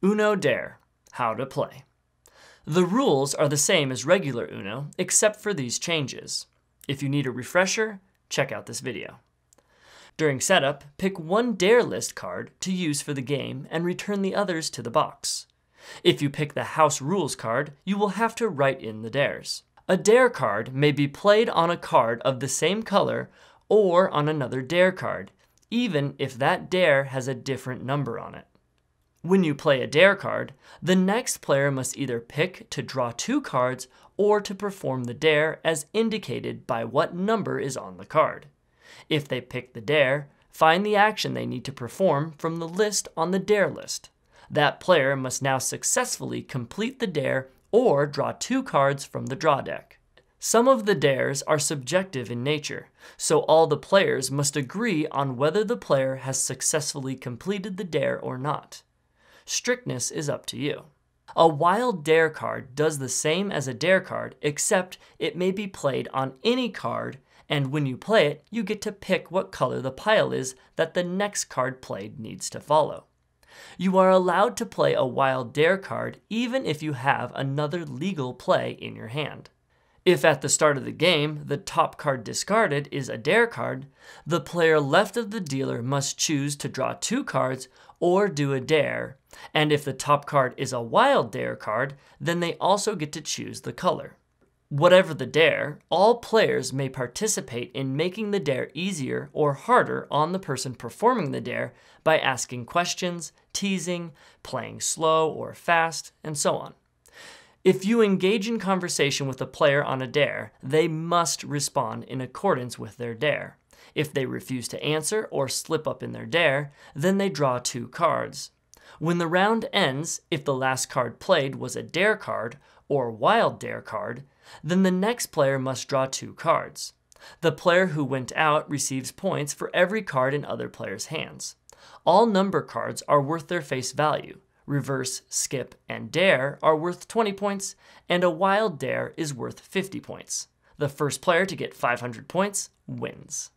Uno Dare, how to play. The rules are the same as regular Uno, except for these changes. If you need a refresher, check out this video. During setup, pick one Dare list card to use for the game and return the others to the box. If you pick the House Rules card, you will have to write in the dares. A Dare card may be played on a card of the same color or on another Dare card, even if that Dare has a different number on it. When you play a Dare card, the next player must either pick to draw 2 cards or to perform the Dare as indicated by what number is on the card. If they pick the Dare, find the action they need to perform from the list on the Dare list. That player must now successfully complete the Dare or draw 2 cards from the draw deck. Some of the dares are subjective in nature, so all the players must agree on whether the player has successfully completed the dare or not. Strictness is up to you. A wild dare card does the same as a dare card, except it may be played on any card, and when you play it, you get to pick what color the pile is that the next card played needs to follow. You are allowed to play a wild dare card even if you have another legal play in your hand. If at the start of the game, the top card discarded is a dare card, the player left of the dealer must choose to draw 2 cards or do a dare, and if the top card is a wild dare card, then they also get to choose the color. Whatever the dare, all players may participate in making the dare easier or harder on the person performing the dare by asking questions, teasing, playing slow or fast, and so on. If you engage in conversation with a player on a dare, they must respond in accordance with their dare. If they refuse to answer or slip up in their dare, then they draw 2 cards. When the round ends, if the last card played was a dare card or wild dare card, then the next player must draw 2 cards. The player who went out receives points for every card in other players' hands. All number cards are worth their face value. Reverse, skip, and dare are worth 20 points, and a wild dare is worth 50 points. The first player to get 500 points wins.